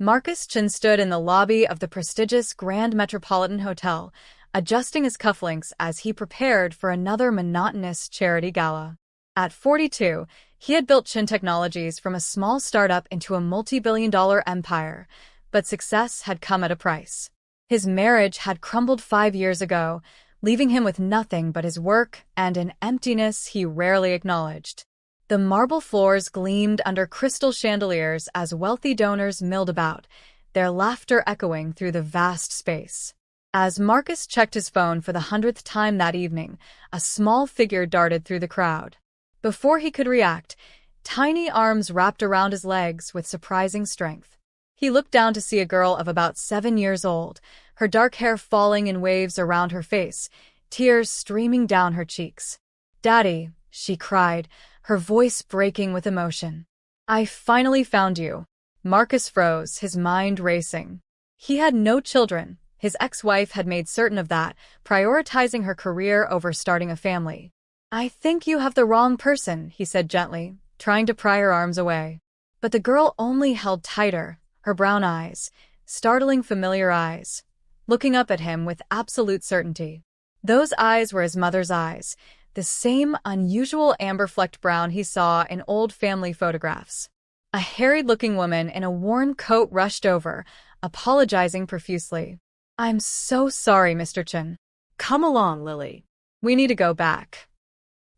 Marcus Chin stood in the lobby of the prestigious Grand Metropolitan Hotel, adjusting his cufflinks as he prepared for another monotonous charity gala. At 42, he had built Chin Technologies from a small startup into a multi-billion-dollar empire, but success had come at a price. His marriage had crumbled 5 years ago, leaving him with nothing but his work and an emptiness he rarely acknowledged. The marble floors gleamed under crystal chandeliers as wealthy donors milled about, their laughter echoing through the vast space. As Marcus checked his phone for the 100th time that evening, a small figure darted through the crowd. Before he could react, tiny arms wrapped around his legs with surprising strength. He looked down to see a girl of about 7 years old, her dark hair falling in waves around her face, tears streaming down her cheeks. "Daddy," she cried, her voice breaking with emotion. "I finally found you." Marcus froze, his mind racing. He had no children. His ex-wife had made certain of that, prioritizing her career over starting a family. "I think you have the wrong person," he said gently, trying to pry her arms away. But the girl only held tighter, her brown eyes, startling familiar eyes, looking up at him with absolute certainty. Those eyes were his mother's eyes, the same unusual amber-flecked brown he saw in old family photographs. A harried-looking woman in a worn coat rushed over, apologizing profusely. "I'm so sorry, Mr. Chen." "Come along, Lily. "We need to go back."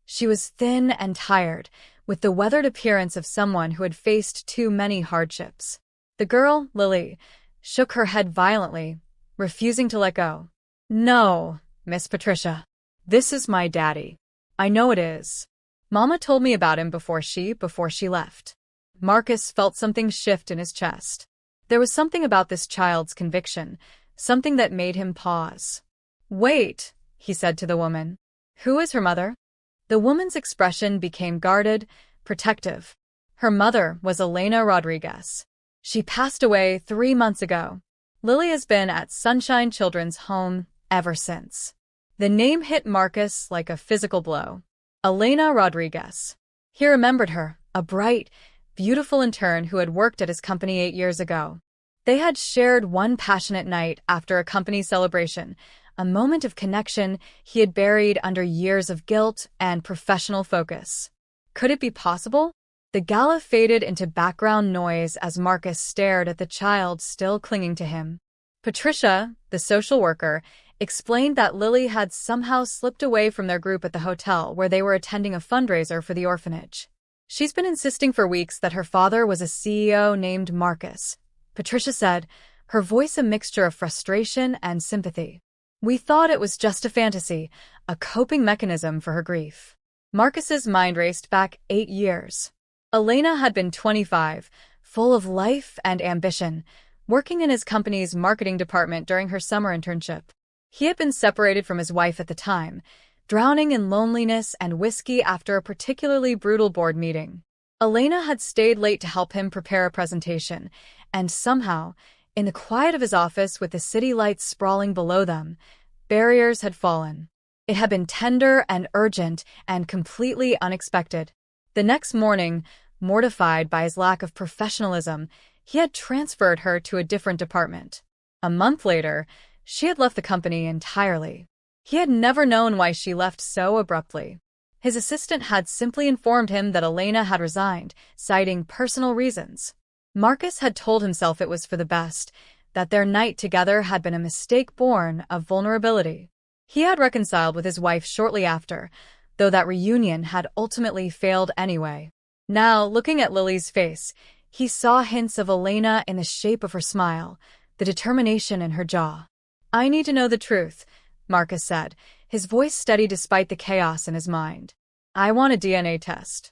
She was thin and tired, with the weathered appearance of someone who had faced too many hardships. The girl, Lily, shook her head violently, refusing to let go. "No, Miss Patricia. This is my daddy. I know it is. Mama told me about him before she left." Marcus felt something shift in his chest. There was something about this child's conviction, something that made him pause. "Wait," he said to the woman. "Who is her mother?" The woman's expression became guarded, protective. Her mother was Elena Rodriguez. She passed away 3 months ago. Lily has been at Sunshine Children's Home ever since. The name hit Marcus like a physical blow. Elena Rodriguez. He remembered her, a bright, beautiful intern who had worked at his company 8 years ago. They had shared one passionate night after a company celebration, a moment of connection he had buried under years of guilt and professional focus. Could it be possible? The gala faded into background noise as Marcus stared at the child still clinging to him. Patricia, the social worker, explained that Lily had somehow slipped away from their group at the hotel where they were attending a fundraiser for the orphanage. "She's been insisting for weeks that her father was a CEO named Marcus," Patricia said, her voice a mixture of frustration and sympathy. "We thought it was just a fantasy, a coping mechanism for her grief." Marcus's mind raced back 8 years. Elena had been 25, full of life and ambition, working in his company's marketing department during her summer internship. He had been separated from his wife at the time, drowning in loneliness and whiskey after a particularly brutal board meeting. Elena had stayed late to help him prepare a presentation, and somehow, in the quiet of his office with the city lights sprawling below them, barriers had fallen. It had been tender and urgent and completely unexpected. The next morning, mortified by his lack of professionalism, he had transferred her to a different department. A month later, she had left the company entirely. He had never known why she left so abruptly. His assistant had simply informed him that Elena had resigned, citing personal reasons. Marcus had told himself it was for the best, that their night together had been a mistake born of vulnerability. He had reconciled with his wife shortly after, though that reunion had ultimately failed anyway. Now, looking at Lily's face, he saw hints of Elena in the shape of her smile, the determination in her jaw. "I need to know the truth," Marcus said, his voice steady despite the chaos in his mind. "I want a DNA test."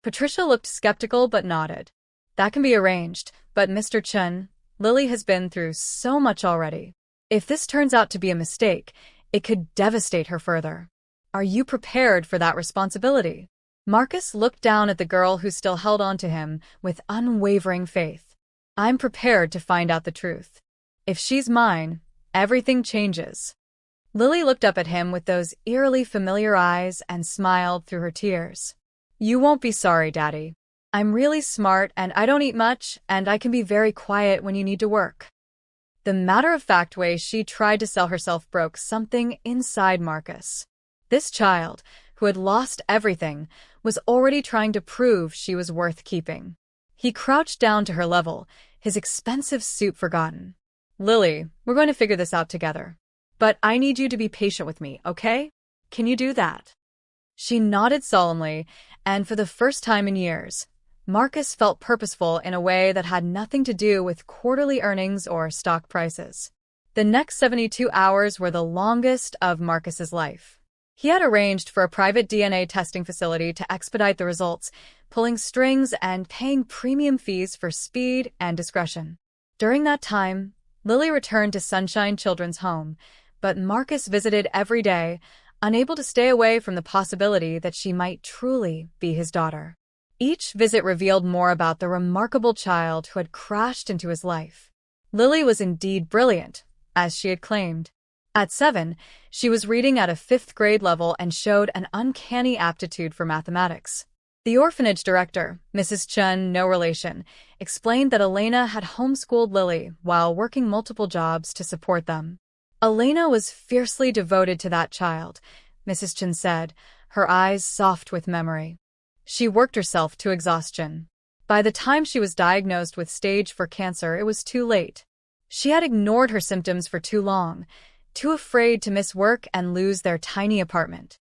Patricia looked skeptical but nodded. "That can be arranged, but Mr. Chen, Lily has been through so much already. If this turns out to be a mistake, it could devastate her further. Are you prepared for that responsibility?" Marcus looked down at the girl who still held on to him with unwavering faith. "I'm prepared to find out the truth. If she's mine, everything changes." Lily looked up at him with those eerily familiar eyes and smiled through her tears. "You won't be sorry, Daddy." I'm really smart and I don't eat much, and I can be very quiet when you need to work. The matter-of-fact way she tried to sell herself broke something inside Marcus. This child, who had lost everything, was already trying to prove she was worth keeping. He crouched down to her level, his expensive suit forgotten. Lily, we're going to figure this out together. But I need you to be patient with me, okay? Can you do that? She nodded solemnly, and for the first time in years, Marcus felt purposeful in a way that had nothing to do with quarterly earnings or stock prices. The next 72 hours were the longest of Marcus's life. He had arranged for a private DNA testing facility to expedite the results, pulling strings and paying premium fees for speed and discretion. During that time, Lily returned to Sunshine Children's Home, but Marcus visited every day, unable to stay away from the possibility that she might truly be his daughter. Each visit revealed more about the remarkable child who had crashed into his life. Lily was indeed brilliant, as she had claimed. At 7, she was reading at a 5th grade level and showed an uncanny aptitude for mathematics. The orphanage director, Mrs. Chun, no relation, explained that Elena had homeschooled Lily while working multiple jobs to support them. Elena was fiercely devoted to that child, Mrs. Chun said, her eyes soft with memory. She worked herself to exhaustion. By the time she was diagnosed with stage 4 cancer, it was too late. She had ignored her symptoms for too long, too afraid to miss work and lose their tiny apartment.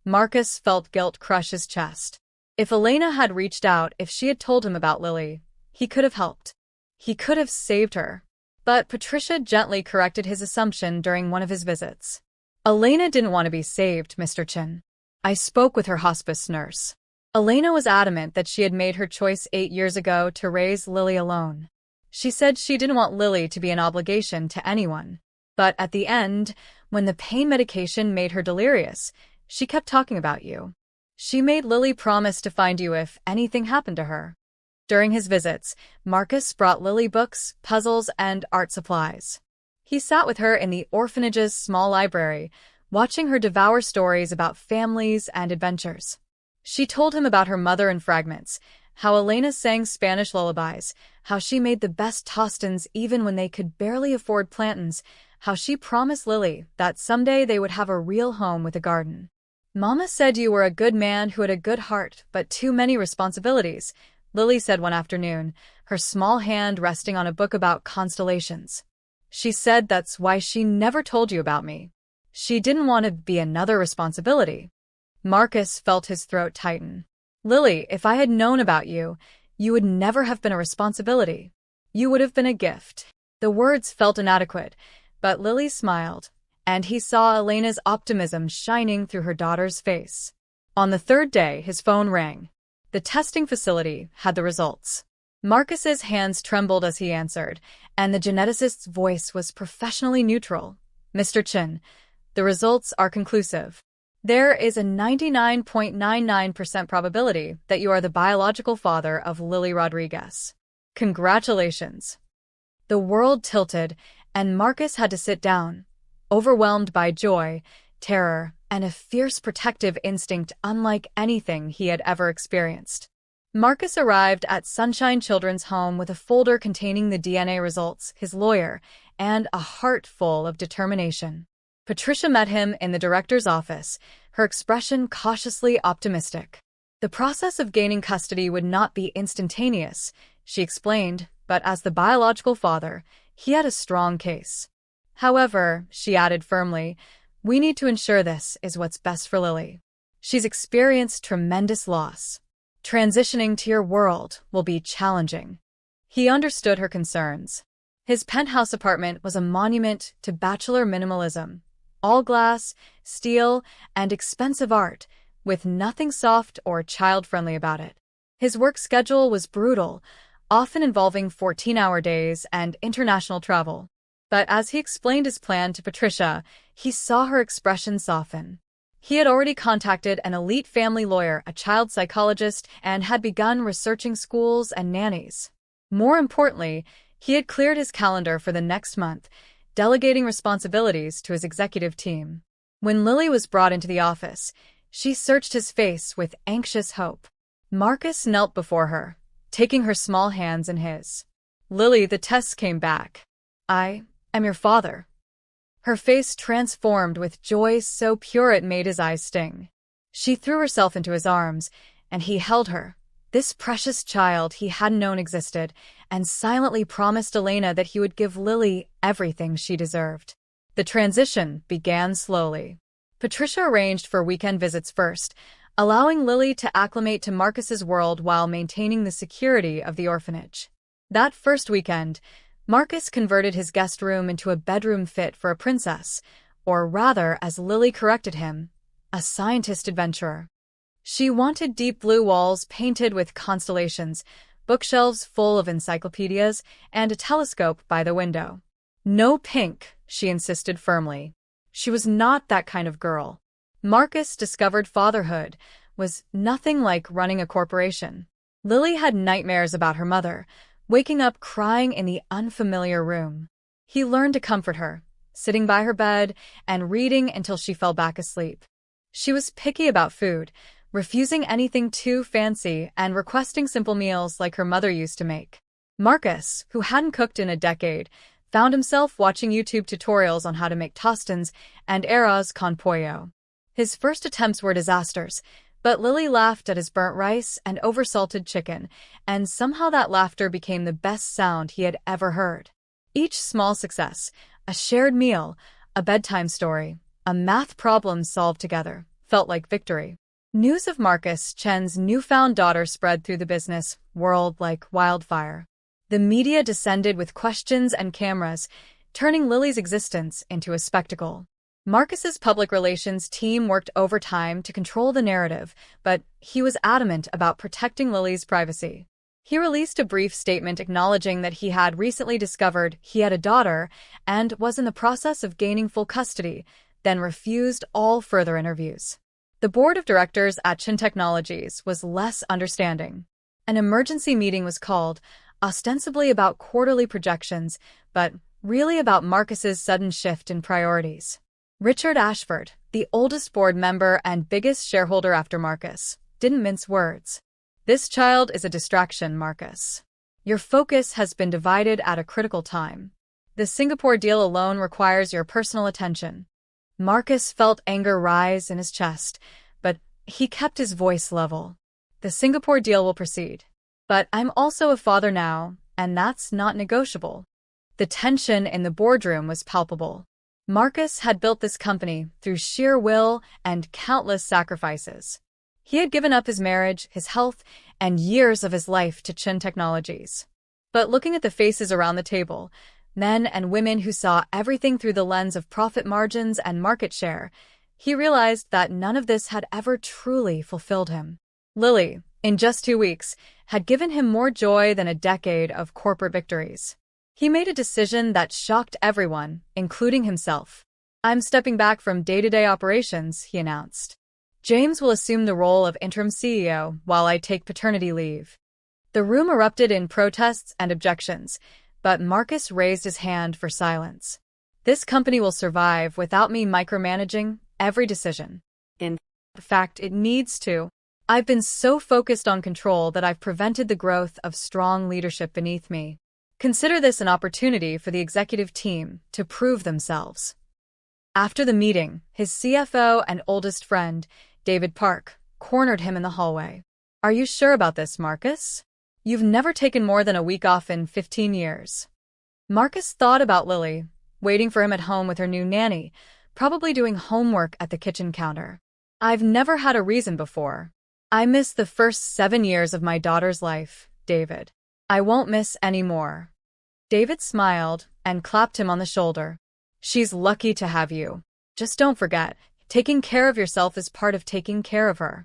Marcus felt guilt crush his chest. If Elena had reached out, if she had told him about Lily, he could have helped. He could have saved her. But Patricia gently corrected his assumption during one of his visits. Elena didn't want to be saved, Mr. Chin. I spoke with her hospice nurse. Elena was adamant that she had made her choice 8 years ago to raise Lily alone. She said she didn't want Lily to be an obligation to anyone. But at the end, when the pain medication made her delirious, she kept talking about you. She made Lily promise to find you if anything happened to her. During his visits, Marcus brought Lily books, puzzles, and art supplies. He sat with her in the orphanage's small library, watching her devour stories about families and adventures. She told him about her mother in fragments, how Elena sang Spanish lullabies, how she made the best tostines even when they could barely afford plantains, how she promised Lily that someday they would have a real home with a garden. Mama said you were a good man who had a good heart, but too many responsibilities, Lily said one afternoon, her small hand resting on a book about constellations. She said that's why she never told you about me. She didn't want to be another responsibility. Marcus felt his throat tighten. Lily, if I had known about you, you would never have been a responsibility. You would have been a gift. The words felt inadequate, but Lily smiled, and he saw Elena's optimism shining through her daughter's face. On the 3rd day, his phone rang. The testing facility had the results. Marcus's hands trembled as he answered, and the geneticist's voice was professionally neutral. Mr. Chin, the results are conclusive. There is a 99.99% probability that you are the biological father of Lily Rodriguez. Congratulations. The world tilted, and Marcus had to sit down, overwhelmed by joy, terror, and a fierce protective instinct unlike anything he had ever experienced. Marcus arrived at Sunshine Children's Home with a folder containing the DNA results, his lawyer, and a heart full of determination. Patricia met him in the director's office, her expression cautiously optimistic. The process of gaining custody would not be instantaneous, she explained, but as the biological father, he had a strong case. However, she added firmly, we need to ensure this is what's best for Lily. She's experienced tremendous loss. Transitioning to your world will be challenging. He understood her concerns. His penthouse apartment was a monument to bachelor minimalism. All glass, steel, and expensive art, with nothing soft or child-friendly about it. His work schedule was brutal, often involving 14-hour days and international travel. But as he explained his plan to Patricia, he saw her expression soften. He had already contacted an elite family lawyer, a child psychologist, and had begun researching schools and nannies. More importantly, he had cleared his calendar for the next month, delegating responsibilities to his executive team. When Lily was brought into the office, she searched his face with anxious hope. Marcus knelt before her, taking her small hands in his. Lily, the tests came back. I am your father. Her face transformed with joy so pure it made his eyes sting. She threw herself into his arms, and he held her, this precious child he hadn't known existed, and silently promised Elena that he would give Lily everything she deserved. The transition began slowly. Patricia arranged for weekend visits first, allowing Lily to acclimate to Marcus's world while maintaining the security of the orphanage. That first weekend, Marcus converted his guest room into a bedroom fit for a princess, or rather, as Lily corrected him, a scientist adventurer. She wanted deep blue walls painted with constellations, bookshelves full of encyclopedias, and a telescope by the window. No pink, she insisted firmly. She was not that kind of girl. Marcus discovered fatherhood was nothing like running a corporation. Lily had nightmares about her mother, waking up crying in the unfamiliar room. He learned to comfort her, sitting by her bed and reading until she fell back asleep. She was picky about food, refusing anything too fancy and requesting simple meals like her mother used to make. Marcus, who hadn't cooked in a decade, found himself watching YouTube tutorials on how to make tostines and arroz con pollo. His first attempts were disasters, but Lily laughed at his burnt rice and oversalted chicken, and somehow that laughter became the best sound he had ever heard. Each small success, a shared meal, a bedtime story, a math problem solved together, felt like victory. News of Marcus Chen's newfound daughter spread through the business world like wildfire. The media descended with questions and cameras, turning Lily's existence into a spectacle. Marcus's public relations team worked overtime to control the narrative, but he was adamant about protecting Lily's privacy. He released a brief statement acknowledging that he had recently discovered he had a daughter and was in the process of gaining full custody, then refused all further interviews. The board of directors at Chen Technologies was less understanding. An emergency meeting was called, ostensibly about quarterly projections, but really about Marcus's sudden shift in priorities. Richard Ashford, the oldest board member and biggest shareholder after Marcus, didn't mince words. This child is a distraction, Marcus. Your focus has been divided at a critical time. The Singapore deal alone requires your personal attention. Marcus felt anger rise in his chest, but he kept his voice level. The Singapore deal will proceed. But I'm also a father now, and that's not negotiable. The tension in the boardroom was palpable. Marcus had built this company through sheer will and countless sacrifices. He had given up his marriage, his health, and years of his life to Chen Technologies. But looking at the faces around the table, men and women who saw everything through the lens of profit margins and market share, he realized that none of this had ever truly fulfilled him. Lily, in just 2 weeks, had given him more joy than a decade of corporate victories. He made a decision that shocked everyone, including himself. I'm stepping back from day-to-day operations, he announced. James will assume the role of interim CEO while I take paternity leave. The room erupted in protests and objections, but Marcus raised his hand for silence. This company will survive without me micromanaging every decision. In fact, it needs to. I've been so focused on control that I've prevented the growth of strong leadership beneath me. Consider this an opportunity for the executive team to prove themselves. After the meeting, his CFO and oldest friend, David Park, cornered him in the hallway. Are you sure about this, Marcus? You've never taken more than a week off in 15 years. Marcus thought about Lily, waiting for him at home with her new nanny, probably doing homework at the kitchen counter. I've never had a reason before. I missed the first 7 years of my daughter's life, David. I won't miss any more. David smiled and clapped him on the shoulder. She's lucky to have you. Just don't forget, taking care of yourself is part of taking care of her.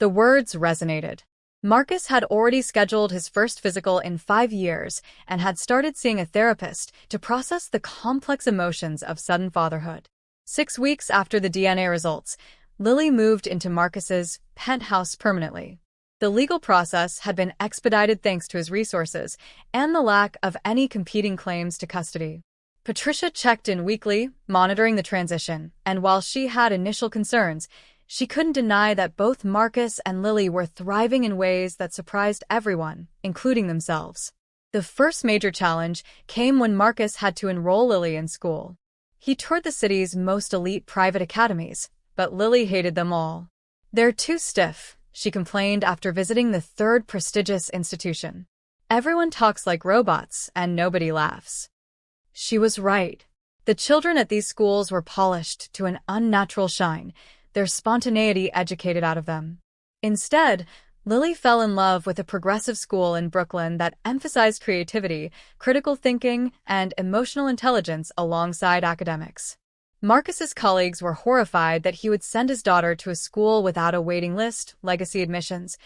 The words resonated. Marcus had already scheduled his first physical in 5 years and had started seeing a therapist to process the complex emotions of sudden fatherhood. 6 weeks after the DNA results, Lily moved into Marcus's penthouse permanently. The legal process had been expedited thanks to his resources and the lack of any competing claims to custody. Patricia checked in weekly, monitoring the transition, and while she had initial concerns, She couldn't deny that both Marcus and Lily were thriving in ways that surprised everyone, including themselves. The first major challenge came when Marcus had to enroll Lily in school. He toured the city's most elite private academies, but Lily hated them all. "They're too stiff," she complained after visiting the third prestigious institution. "Everyone talks like robots, and nobody laughs." She was right. The children at these schools were polished to an unnatural shine, their spontaneity educated out of them. Instead, Lily fell in love with a progressive school in Brooklyn that emphasized creativity, critical thinking, and emotional intelligence alongside academics. Marcus's colleagues were horrified that he would send his daughter to a school without a waiting list, legacy admissions,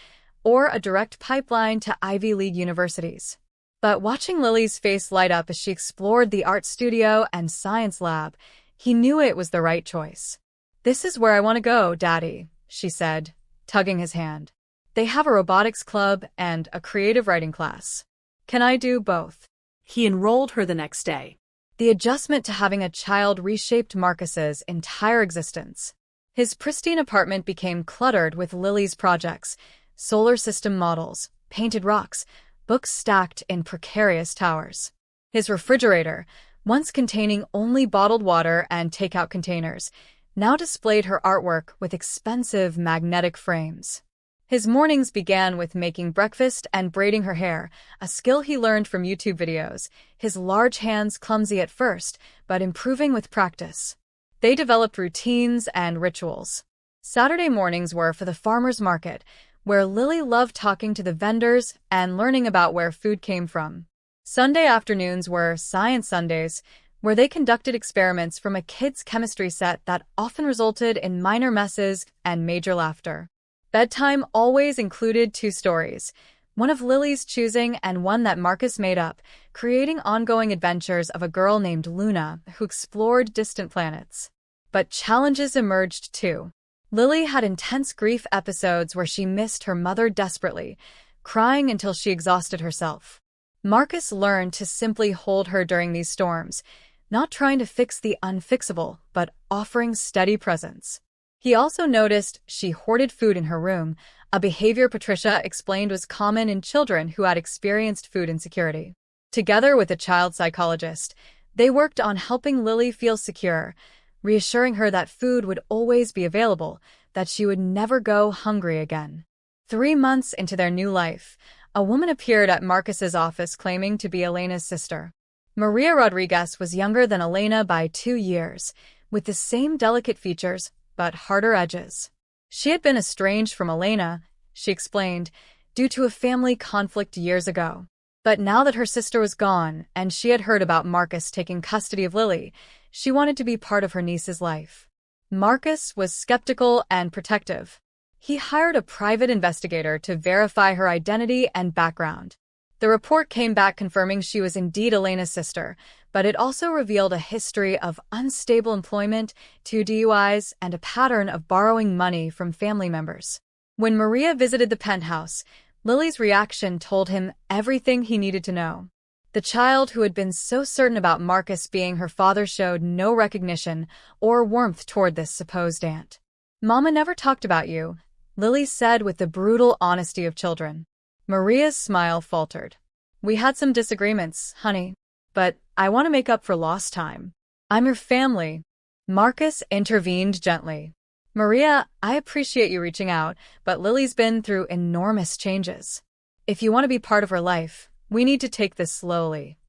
or a direct pipeline to Ivy League universities. But watching Lily's face light up as she explored the art studio and science lab, he knew it was the right choice. "This is where I want to go, Daddy," she said, tugging his hand. "They have a robotics club and a creative writing class. Can I do both?" He enrolled her the next day. The adjustment to having a child reshaped Marcus's entire existence. His pristine apartment became cluttered with Lily's projects, solar system models, painted rocks, books stacked in precarious towers. His refrigerator, once containing only bottled water and takeout containers, now displayed her artwork with expensive magnetic frames. His mornings began with making breakfast and braiding her hair, a skill he learned from YouTube videos, his large hands clumsy at first, but improving with practice. They developed routines and rituals. Saturday mornings were for the farmer's market, where Lily loved talking to the vendors and learning about where food came from. Sunday afternoons were Science Sundays, where they conducted experiments from a kid's chemistry set that often resulted in minor messes and major laughter. Bedtime always included 2 stories, one of Lily's choosing and one that Marcus made up, creating ongoing adventures of a girl named Luna who explored distant planets. But challenges emerged too. Lily had intense grief episodes where she missed her mother desperately, crying until she exhausted herself. Marcus learned to simply hold her during these storms, not trying to fix the unfixable, but offering steady presence. He also noticed she hoarded food in her room, a behavior Patricia explained was common in children who had experienced food insecurity. Together with a child psychologist, they worked on helping Lily feel secure, reassuring her that food would always be available, that she would never go hungry again. 3 months into their new life, a woman appeared at Marcus's office claiming to be Elena's sister. Maria Rodriguez was younger than Elena by 2 years, with the same delicate features, but harder edges. She had been estranged from Elena, she explained, due to a family conflict years ago. But now that her sister was gone and she had heard about Marcus taking custody of Lily, she wanted to be part of her niece's life. Marcus was skeptical and protective. He hired a private investigator to verify her identity and background. The report came back confirming she was indeed Elena's sister, but it also revealed a history of unstable employment, 2 DUIs, and a pattern of borrowing money from family members. When Maria visited the penthouse, Lily's reaction told him everything he needed to know. The child who had been so certain about Marcus being her father showed no recognition or warmth toward this supposed aunt. "Mama never talked about you," Lily said with the brutal honesty of children. Maria's smile faltered. "We had some disagreements, honey. But I want to make up for lost time. I'm your family." Marcus intervened gently. "Maria, I appreciate you reaching out, but Lily's been through enormous changes. If you want to be part of her life, we need to take this slowly."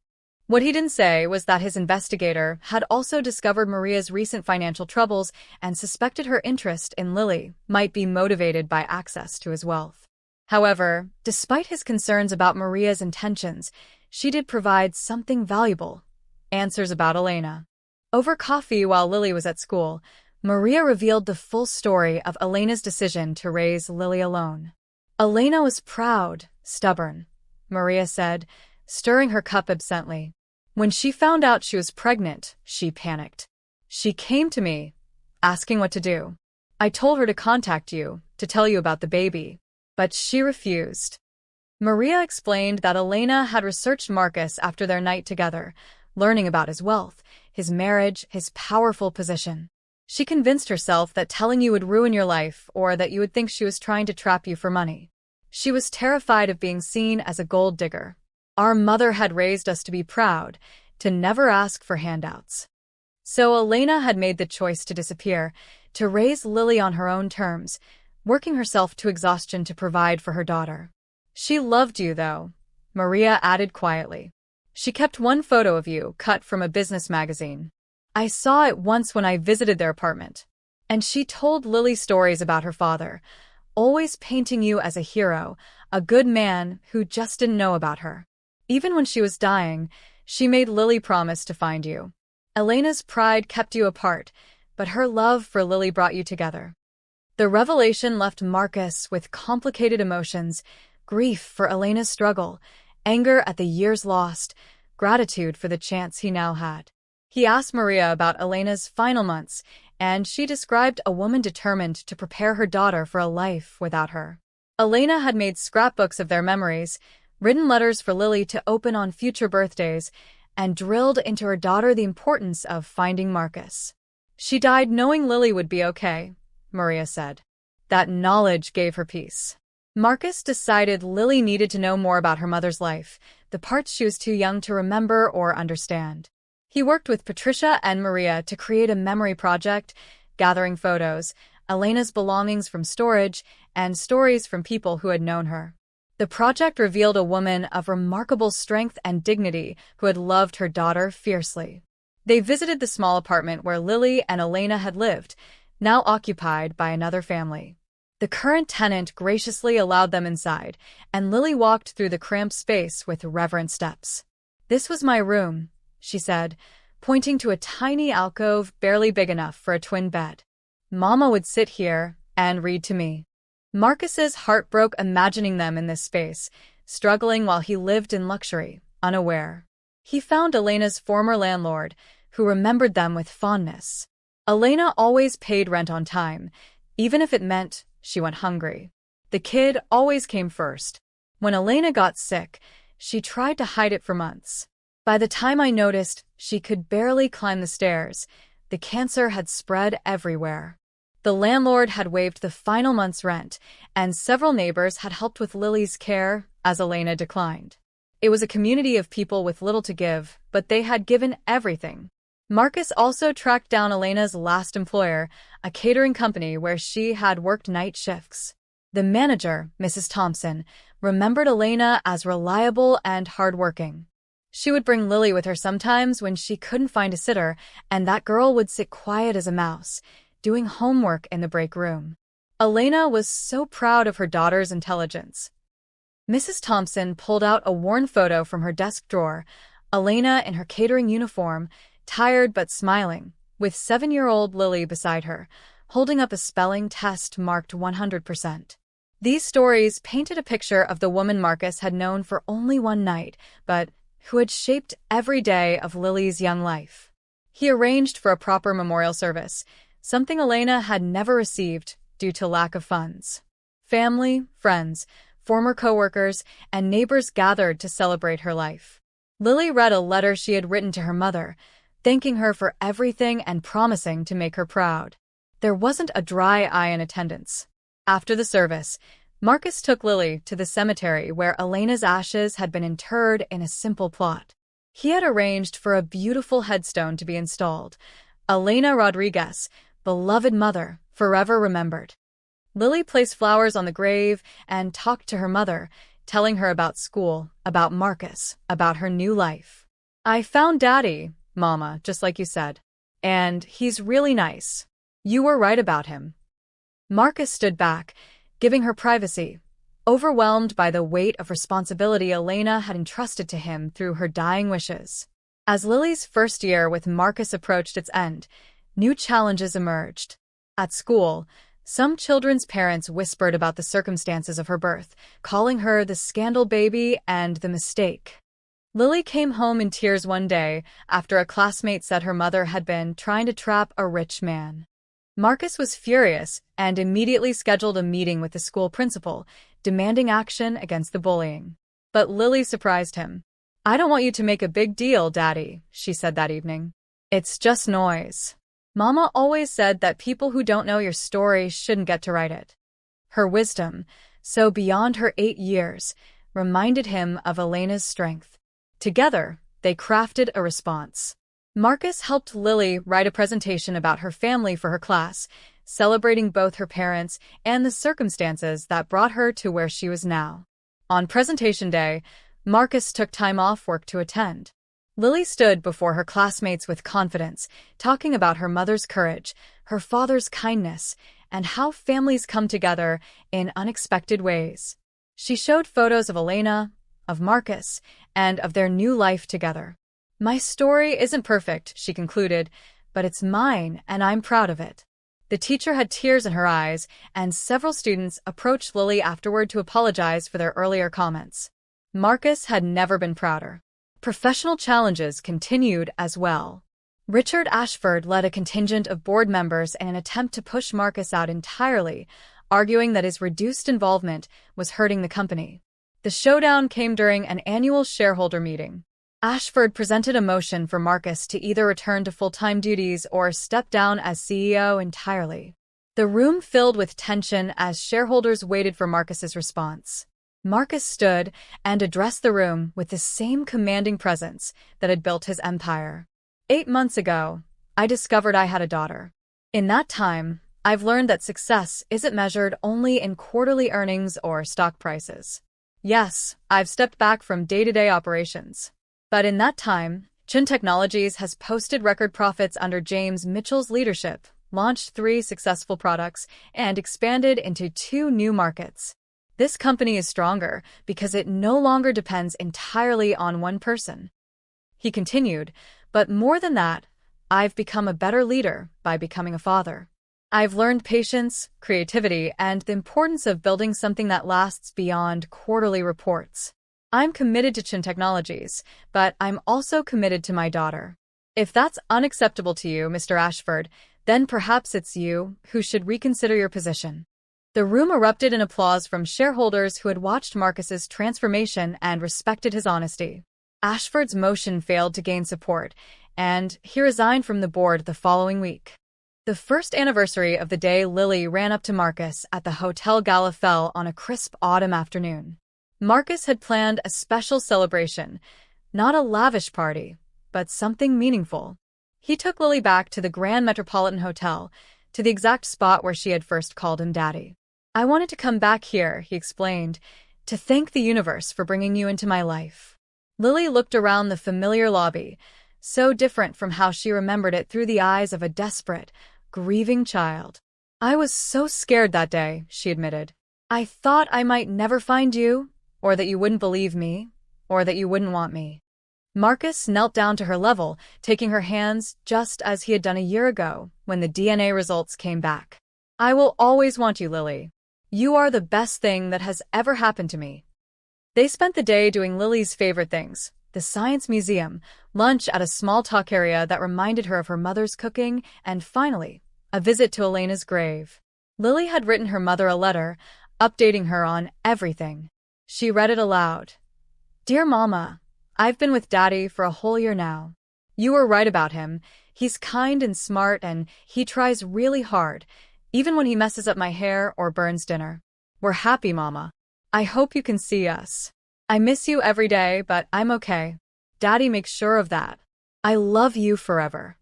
What he didn't say was that his investigator had also discovered Maria's recent financial troubles and suspected her interest in Lily might be motivated by access to his wealth. However, despite his concerns about Maria's intentions, she did provide something valuable: answers about Elena. Over coffee while Lily was at school, Maria revealed the full story of Elena's decision to raise Lily alone. "Elena was proud, stubborn," Maria said, stirring her cup absently. "When she found out she was pregnant, she panicked. She came to me, asking what to do. I told her to contact you, to tell you about the baby. But she refused." Maria explained that Elena had researched Marcus after their night together, learning about his wealth, his marriage, his powerful position. She convinced herself that telling you would ruin your life or that you would think she was trying to trap you for money. She was terrified of being seen as a gold digger. Our mother had raised us to be proud, to never ask for handouts. So Elena had made the choice to disappear, to raise Lily on her own terms, working herself to exhaustion to provide for her daughter. She loved you, though, Maria added quietly. She kept one photo of you, cut from a business magazine. I saw it once when I visited their apartment. And she told Lily stories about her father, always painting you as a hero, a good man who just didn't know about her. Even when she was dying, she made Lily promise to find you. Elena's pride kept you apart, but her love for Lily brought you together. The revelation left Marcus with complicated emotions, grief for Elena's struggle, anger at the years lost, gratitude for the chance he now had. He asked Maria about Elena's final months, and she described a woman determined to prepare her daughter for a life without her. Elena had made scrapbooks of their memories, written letters for Lily to open on future birthdays, and drilled into her daughter the importance of finding Marcus. She died knowing Lily would be okay, Maria said. That knowledge gave her peace. Marcus decided Lily needed to know more about her mother's life, the parts she was too young to remember or understand. He worked with Patricia and Maria to create a memory project, gathering photos, Elena's belongings from storage, and stories from people who had known her. The project revealed a woman of remarkable strength and dignity who had loved her daughter fiercely. They visited the small apartment where Lily and Elena had lived, now occupied by another family. The current tenant graciously allowed them inside, and Lily walked through the cramped space with reverent steps. "This was my room," she said, pointing to a tiny alcove barely big enough for a twin bed. "Mama would sit here and read to me." Marcus's heart broke imagining them in this space, struggling while he lived in luxury, unaware. He found Elena's former landlord, who remembered them with fondness. Elena always paid rent on time, even if it meant she went hungry. The kid always came first. When Elena got sick, she tried to hide it for months. By the time I noticed, she could barely climb the stairs. The cancer had spread everywhere. The landlord had waived the final month's rent, and several neighbors had helped with Lily's care as Elena declined. It was a community of people with little to give, but they had given everything. Marcus also tracked down Elena's last employer, a catering company where she had worked night shifts. The manager, Mrs. Thompson, remembered Elena as reliable and hardworking. She would bring Lily with her sometimes when she couldn't find a sitter, and that girl would sit quiet as a mouse, doing homework in the break room. Elena was so proud of her daughter's intelligence. Mrs. Thompson pulled out a worn photo from her desk drawer, Elena in her catering uniform, tired but smiling, with 7-year-old Lily beside her, holding up a spelling test marked 100%. These stories painted a picture of the woman Marcus had known for only one night, but who had shaped every day of Lily's young life. He arranged for a proper memorial service, something Elena had never received due to lack of funds. Family, friends, former coworkers, and neighbors gathered to celebrate her life. Lily read a letter she had written to her mother, thanking her for everything and promising to make her proud. There wasn't a dry eye in attendance. After the service, Marcus took Lily to the cemetery where Elena's ashes had been interred in a simple plot. He had arranged for a beautiful headstone to be installed, Elena Rodriguez, beloved mother, forever remembered. Lily placed flowers on the grave and talked to her mother, telling her about school, about Marcus, about her new life. "I found Daddy, Mama, just like you said. And he's really nice. You were right about him." Marcus stood back, giving her privacy, overwhelmed by the weight of responsibility Elena had entrusted to him through her dying wishes. As Lily's first year with Marcus approached its end, new challenges emerged. At school, some children's parents whispered about the circumstances of her birth, calling her the scandal baby and the mistake. Lily came home in tears one day after a classmate said her mother had been trying to trap a rich man. Marcus was furious and immediately scheduled a meeting with the school principal, demanding action against the bullying. But Lily surprised him. "I don't want you to make a big deal, Daddy," she said that evening. "It's just noise." Mama always said that people who don't know your story shouldn't get to write it. Her wisdom, so beyond her 8 years, reminded him of Elena's strength. Together, they crafted a response. Marcus helped Lily write a presentation about her family for her class, celebrating both her parents and the circumstances that brought her to where she was now. On presentation day, Marcus took time off work to attend. Lily stood before her classmates with confidence, talking about her mother's courage, her father's kindness, and how families come together in unexpected ways. She showed photos of Elena, of Marcus, and of their new life together. "My story isn't perfect," she concluded, "but it's mine and I'm proud of it." The teacher had tears in her eyes, and several students approached Lily afterward to apologize for their earlier comments. Marcus had never been prouder. Professional challenges continued as well. Richard Ashford led a contingent of board members in an attempt to push Marcus out entirely, arguing that his reduced involvement was hurting the company. The showdown came during an annual shareholder meeting. Ashford presented a motion for Marcus to either return to full-time duties or step down as CEO entirely. The room filled with tension as shareholders waited for Marcus's response. Marcus stood and addressed the room with the same commanding presence that had built his empire. 8 months ago, I discovered I had a daughter. In that time, I've learned that success isn't measured only in quarterly earnings or stock prices. Yes, I've stepped back from day-to-day operations. But in that time, Chin Technologies has posted record profits under James Mitchell's leadership, launched 3 successful products, and expanded into 2 new markets. This company is stronger because it no longer depends entirely on one person. He continued, but more than that, I've become a better leader by becoming a father. I've learned patience, creativity, and the importance of building something that lasts beyond quarterly reports. I'm committed to Chin Technologies, but I'm also committed to my daughter. If that's unacceptable to you, Mr. Ashford, then perhaps it's you who should reconsider your position. The room erupted in applause from shareholders who had watched Marcus's transformation and respected his honesty. Ashford's motion failed to gain support, and he resigned from the board the following week. The first anniversary of the day Lily ran up to Marcus at the hotel gala fell on a crisp autumn afternoon. Marcus had planned a special celebration, not a lavish party, but something meaningful. He took Lily back to the Grand Metropolitan Hotel, to the exact spot where she had first called him Daddy. I wanted to come back here, he explained, to thank the universe for bringing you into my life. Lily looked around the familiar lobby, so different from how she remembered it through the eyes of a desperate, grieving child. I was so scared that day, she admitted. I thought I might never find you, or that you wouldn't believe me, or that you wouldn't want me. Marcus knelt down to her level, taking her hands just as he had done a year ago when the DNA results came back. I will always want you, Lily. You are the best thing that has ever happened to me. They spent the day doing Lily's favorite things, the Science Museum, lunch at a small talk area that reminded her of her mother's cooking, and finally, a visit to Elena's grave. Lily had written her mother a letter, updating her on everything. She read it aloud. Dear Mama, I've been with Daddy for a whole year now. You were right about him. He's kind and smart and he tries really hard, even when he messes up my hair or burns dinner. We're happy, Mama. I hope you can see us. I miss you every day, but I'm okay. Daddy makes sure of that. I love you forever.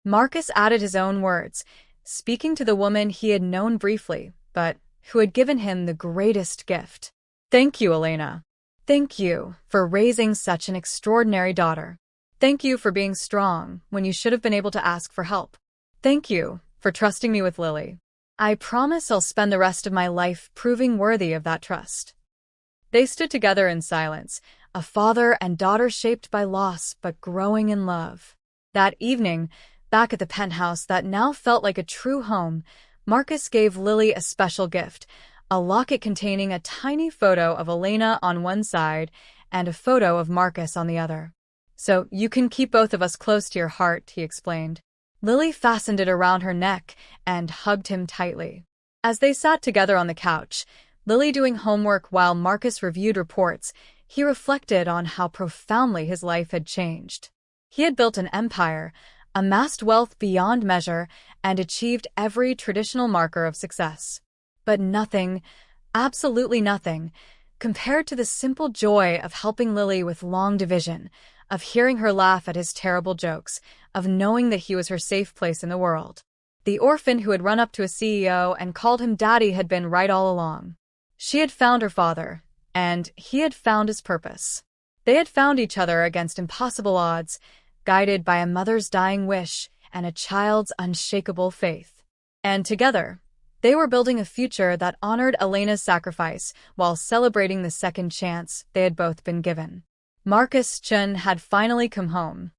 Marcus added his own words, speaking to the woman he had known briefly, but who had given him the greatest gift. Thank you, Elena. Thank you for raising such an extraordinary daughter. Thank you for being strong when you should have been able to ask for help. Thank you for trusting me with Lily. I promise I'll spend the rest of my life proving worthy of that trust. They stood together in silence, a father and daughter shaped by loss but growing in love. That evening, back at the penthouse that now felt like a true home, Marcus gave Lily a special gift, a locket containing a tiny photo of Elena on one side and a photo of Marcus on the other. So you can keep both of us close to your heart, he explained. Lily fastened it around her neck and hugged him tightly. As they sat together on the couch, Lily doing homework while Marcus reviewed reports, he reflected on how profoundly his life had changed. He had built an empire, amassed wealth beyond measure, and achieved every traditional marker of success. But nothing, absolutely nothing, compared to the simple joy of helping Lily with long division, of hearing her laugh at his terrible jokes, of knowing that he was her safe place in the world. The orphan who had run up to a CEO and called him daddy had been right all along. She had found her father, and he had found his purpose. They had found each other against impossible odds, guided by a mother's dying wish and a child's unshakable faith. And together, they were building a future that honored Elena's sacrifice while celebrating the second chance they had both been given. Marcus Chun had finally come home.